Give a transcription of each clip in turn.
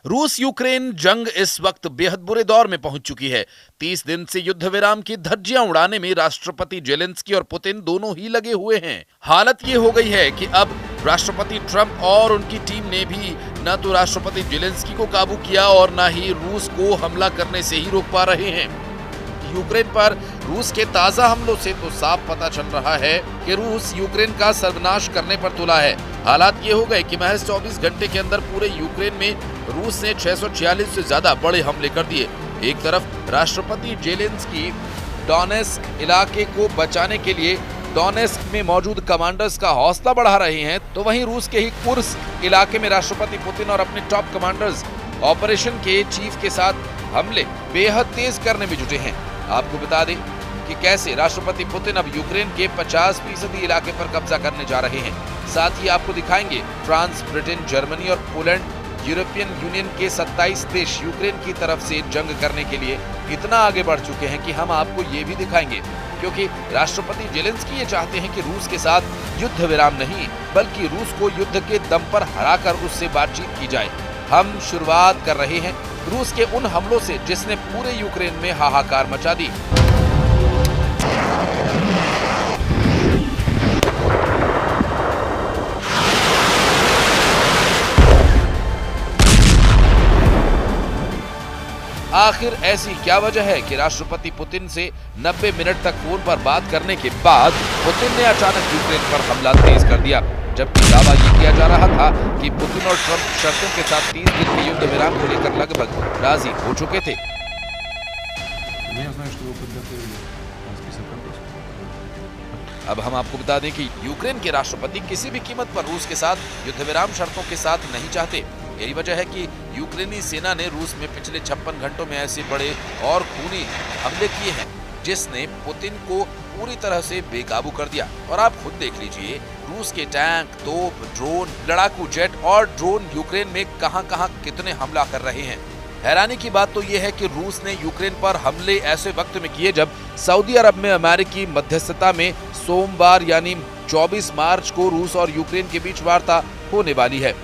रूस यूक्रेन जंग इस वक्त बेहद बुरे दौर में पहुंच चुकी है। 30 दिन से युद्ध विराम की धज्जियां उड़ाने में राष्ट्रपति जेलेंस्की और पुतिन दोनों ही लगे हुए हैं। हालत ये हो गई है कि अब राष्ट्रपति ट्रंप और उनकी टीम ने भी न तो राष्ट्रपति जेलेंस्की को काबू किया और न ही रूस को हमला करने से ही रोक पा रहे हैं। यूक्रेन पर रूस के ताजा हमलों से तो साफ पता चल रहा है कि रूस यूक्रेन का सर्वनाश करने पर तुला है। हालात ये हो गए कि महज 24 घंटे के अंदर पूरे यूक्रेन में रूस ने 646 से ज्यादा बड़े हमले कर दिए। एक तरफ राष्ट्रपति जेलेंस्की डोनेस्क इलाके को बचाने के लिए डोनेस्क में मौजूद कमांडर्स का हौसला बढ़ा रहे हैं, तो वहीं रूस के ही कुर्स्क इलाके में राष्ट्रपति पुतिन और अपने टॉप कमांडर्स ऑपरेशन के चीफ के साथ हमले बेहद तेज करने में जुटे हैं। आपको बता दें कि कैसे राष्ट्रपति पुतिन अब यूक्रेन के 50% इलाके पर कब्जा करने जा रहे हैं। साथ ही आपको दिखाएंगे फ्रांस, ब्रिटेन, जर्मनी और पोलैंड, यूरोपियन यूनियन के 27 देश यूक्रेन की तरफ से जंग करने के लिए कितना आगे बढ़ चुके हैं कि हम आपको ये भी दिखाएंगे, क्योंकि राष्ट्रपति जेलेंस्की ये चाहते हैं कि रूस के साथ युद्ध विराम नहीं बल्कि रूस को युद्ध के दम पर हराकर उससे बातचीत की जाए। हम शुरुआत कर रहे हैं रूस के उन हमलों से जिसने पूरे यूक्रेन में हाहाकार मचा दी। आखिर ऐसी क्या वजह है कि राष्ट्रपति पुतिन से 90 मिनट तक फोन पर बात करने के बाद पुतिन ने अचानक यूक्रेन पर हमला तेज कर दिया, जबकि दावा ये किया जा रहा था कि पुतिन और ट्रंप शर्तों के साथ 30 दिन के युद्ध विराम को लेकर लगभग राजी हो चुके थे। अब हम आपको बता दें कि यूक्रेन के राष्ट्रपति किसी भी कीमत पर रूस के साथ युद्ध विराम शर्तों के साथ नहीं चाहते। यही वजह है कि यूक्रेनी सेना ने रूस में पिछले 56 घंटों में ऐसे बड़े और खूनी हमले किए हैं जिसने पुतिन को पूरी तरह से बेकाबू कर दिया। और आप खुद देख लीजिए, रूस के टैंक, तोप, ड्रोन, लड़ाकू जेट और ड्रोन यूक्रेन में कहां-कहां कितने हमला कर रहे हैं। हैरानी की बात तो यह है कि रूस ने यूक्रेन पर हमले ऐसे वक्त में किए जब सऊदी अरब में अमेरिकी मध्यस्थता में सोमवार यानी 24 मार्च को रूस और यूक्रेन के बीच वार्ता होने वाली है।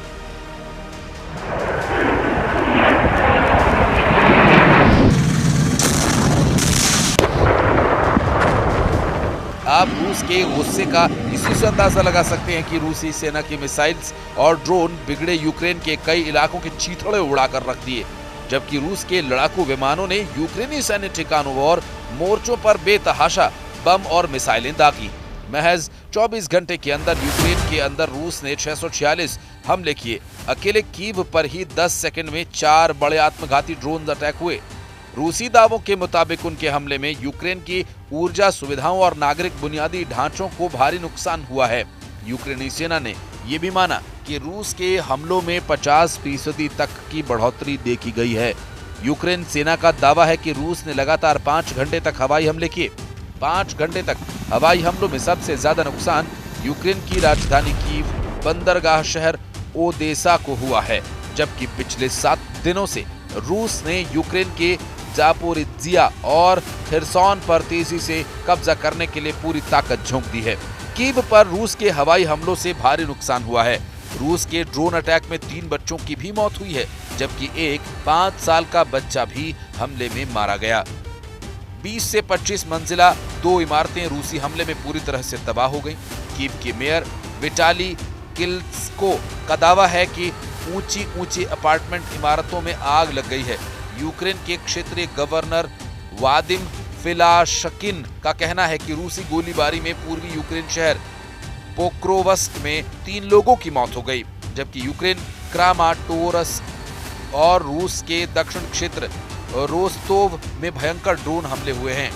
आप रूस के गुस्से का इसी से अंदाजा लगा सकते हैं कि रूसी सेना की मिसाइल्स और ड्रोन बिगड़े यूक्रेन के कई इलाकों के चीथड़े उड़ाकर रख दिए, जबकि रूस के लड़ाकू विमानों ने यूक्रेनी सैन्य ठिकानों और मोर्चों पर बेतहाशा बम और मिसाइलें दागी। महज 24 घंटे के अंदर यूक्रेन के अंदर रूस ने 646 हमले किए। अकेले कीव पर ही 10 सेकंड में 4 बड़े आत्मघाती ड्रोन अटैक हुए। रूसी दावों के मुताबिक उनके हमले में यूक्रेन की ऊर्जा सुविधाओं और नागरिक बुनियादी ढांचों को भारी नुकसान हुआ है। यूक्रेनी सेना ने यह भी माना कि रूस के हमलों में 50% तक की बढ़ोतरी देखी गई है। यूक्रेन सेना का दावा है कि रूस ने लगातार 5 घंटे तक हवाई हमले किए। 5 घंटे तक हवाई हमलों में सबसे ज्यादा नुकसान यूक्रेन की राजधानी कीव, बंदरगाह शहर ओदेसा को हुआ है, जबकि पिछले 7 दिनों से रूस ने यूक्रेन के जापोरिज्जिया और खिरसौन पर तेजी से कब्जा करने के लिए पूरी ताकत झोंक दी है। कीव पर रूस के हवाई हमलों से भारी नुकसान हुआ है। रूस के ड्रोन अटैक में 3 बच्चों की भी मौत हुई है, जबकि एक 5 साल का बच्चा भी हमले में मारा गया। 20 से 25 मंजिला 2 इमारतें रूसी हमले में पूरी तरह से तबाह हो गईं। कीव के मेयर विटाली किल्स्को का दावा है कि ऊंची अपार्टमेंट इमारतों में आग लग गई है। यूक्रेन के क्षेत्रीय गवर्नर वादिम फिलाशकिन का कहना है कि रूसी गोलीबारी में पूर्वी यूक्रेन शहर पोक्रोवस्क में 3 लोगों की मौत हो गई, जबकि यूक्रेन क्रामाटोर्स्क और रूस के दक्षिण क्षेत्र रोस्तोव में भयंकर ड्रोन हमले हुए हैं।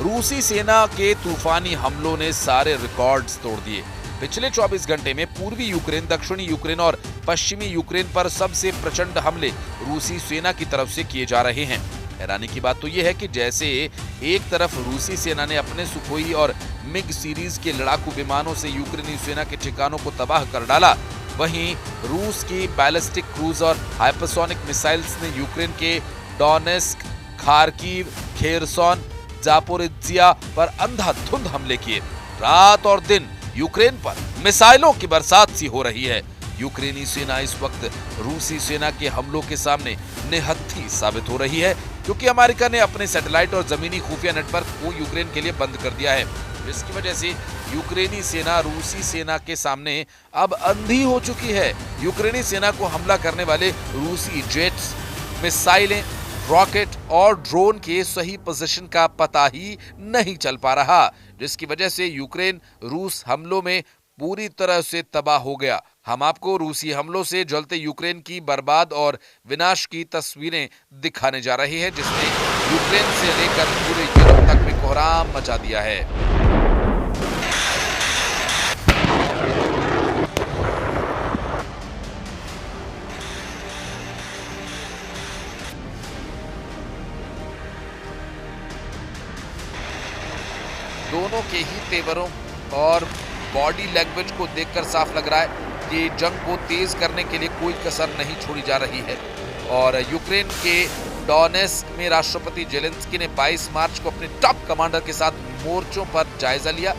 रूसी सेना के तूफानी हमलों ने सारे रिकॉर्ड्स तोड़ दिए। पिछले 24 घंटे में पूर्वी यूक्रेन, दक्षिणी यूक्रेन और पश्चिमी यूक्रेन पर सबसे प्रचंड हमले रूसी सेना की तरफ से किए जा रहे हैं। हैरानी की बात तो यह है कि जैसे एक तरफ रूसी सेना ने अपने सुखोई और मिग सीरीज के लड़ाकू विमानों से यूक्रेनी सेना के ठिकानों को तबाह कर डाला, वहीं रूस की बैलिस्टिक क्रूज और हाइपरसोनिक मिसाइल्स ने यूक्रेन के डोनेस्क, खार्किव, खेरसोन, जापोरिज्जिया पर अंधाधुंध हमले किए। रात और दिन यूक्रेन पर मिसाइलों की बरसात सी हो रही है। यूक्रेनी सेना इस वक्त रूसी सेना के हमलों के सामने निहत्थी साबित हो रही है, क्योंकि अमेरिका ने अपने सैटेलाइट और जमीनी खुफिया नेटवर्क को यूक्रेन के लिए बंद कर दिया है, जिसकी वजह से यूक्रेनी सेना रूसी सेना के सामने अब अंधी हो चुकी है। यूक्रेनी सेना को हमला करने वाले रूसी जेट्स, मिसाइलें, रॉकेट और ड्रोन के सही पोजीशन का पता ही नहीं चल पा रहा, जिसकी वजह से यूक्रेन रूस हमलों में पूरी तरह से तबाह हो गया। हम आपको रूसी हमलों से जलते यूक्रेन की बर्बाद और विनाश की तस्वीरें दिखाने जा रहे हैं, जिसने यूक्रेन से लेकर पूरे यूरोप तक में कोहराम मचा दिया है। दोनों के ही तेवरों और बॉडी लैंग्वेज को देखकर साफ लग रहा है कि जंग को तेज करने के लिए कोई कसर नहीं छोड़ी जा रही है। और यूक्रेन के डोनेस्क में राष्ट्रपति जेलेंस्की ने 22 मार्च को अपने टॉप कमांडर के साथ मोर्चों पर जायजा लिया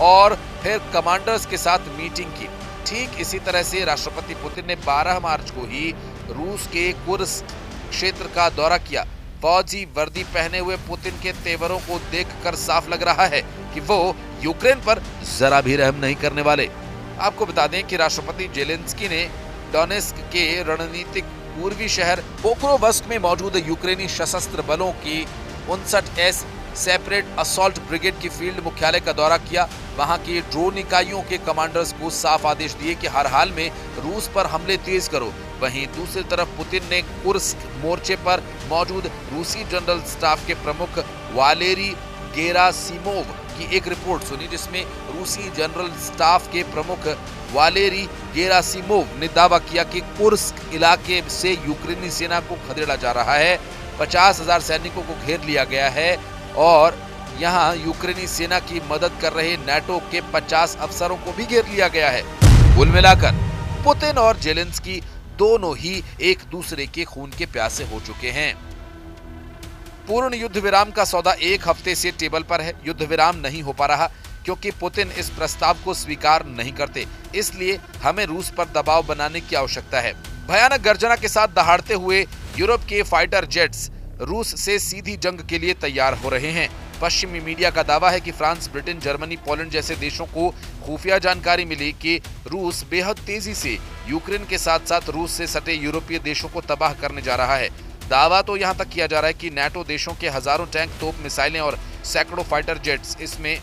और फिर कमांडर्स के साथ मीटिंग की। ठीक इसी तरह से राष्ट्रपति पुतिन ने 12 मार्च को ही रूस के कुर्स्क क्षेत्र का दौरा किया। फौजी वर्दी पहने हुए पुतिन के तेवरों को देखकर साफ लग रहा है कि वो यूक्रेन पर जरा भी रहम नहीं करने वाले। आपको बता दें कि राष्ट्रपति जेलेंस्की ने डोनेस्क के रणनीतिक पूर्वी शहर पोक्रोवस्क में मौजूद यूक्रेनी सशस्त्र बलों की 59S सेपरेट असॉल्ट ब्रिगेड की फील्ड मुख्यालय का दौरा किया। वहां की ड्रोन इकाइयों के कमांडर्स को साफ आदेश दिए कि हर हाल में रूस पर हमले तेज करो। वहीं दूसरी तरफ पुतिन ने कुर्स्क मोर्चे पर मौजूद रूसी जनरल स्टाफ के प्रमुख वालेरी गेरासिमोव की एक रिपोर्ट सुनी, जिसमें रूसी जनरल स्टाफ के प्रमुख वालेरी गेरासिमोव ने दावा किया कि कुर्स्क इलाके से यूक्रेनी सेना को खदेड़ा जा रहा है। 50,000 सैनिकों को घेर लिया गया है और यहां यूक्रेनी सेना की मदद कर रहे नाटो के 50 अफसरों को भी घेर लिया गया है। कुल मिलाकर पुतिन और जेलेंस्की दोनों ही एक दूसरे के खून के प्यासे हो चुके हैं। पूर्ण युद्ध विराम का सौदा एक हफ्ते से टेबल पर है। युद्ध विराम नहीं हो पा रहा क्योंकि पुतिन इस प्रस्ताव को स्वीकार नहीं करते, इसलिए हमें रूस पर दबाव बनाने की आवश्यकता है। भयानक गर्जना के साथ दहाड़ते हुए यूरोप के फाइटर जेट्स रूस से सीधी जंग के लिए तैयार हो रहे हैं। पश्चिमी मीडिया का दावा है कि फ्रांस, ब्रिटेन, जर्मनी, पोलैंड जैसे देशों को खुफिया जानकारी मिली कि रूस बेहद तेजी से यूक्रेन के साथ साथ रूस से सटे यूरोपीय देशों को तबाह करने जा रहा है। दावा तो यहां तक किया जा रहा है कि नाटो देशों के हजारों टैंक, तोप, मिसाइलें और सैकड़ों फाइटर जेट्स, इसमें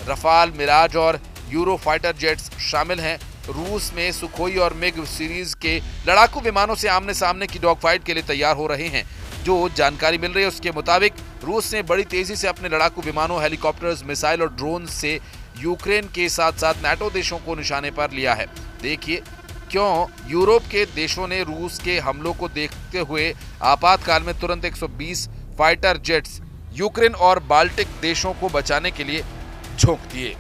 रफाल, मिराज और यूरो फाइटर जेट्स शामिल हैं। रूस में सुखोई और मिग सीरीज के लड़ाकू विमानों से आमने सामने की डॉग फाइट के लिए तैयार हो रहे हैं। जो जानकारी मिल रही है उसके मुताबिक रूस ने बड़ी तेजी से अपने लड़ाकू विमानों, हेलीकॉप्टर्स, मिसाइल और ड्रोन से यूक्रेन के साथ साथ नाटो देशों को निशाने पर लिया है। देखिए क्यों यूरोप के देशों ने रूस के हमलों को देखते हुए आपातकाल में तुरंत 120 फाइटर जेट्स यूक्रेन और बाल्टिक देशों को बचाने के लिए झोंक दिए।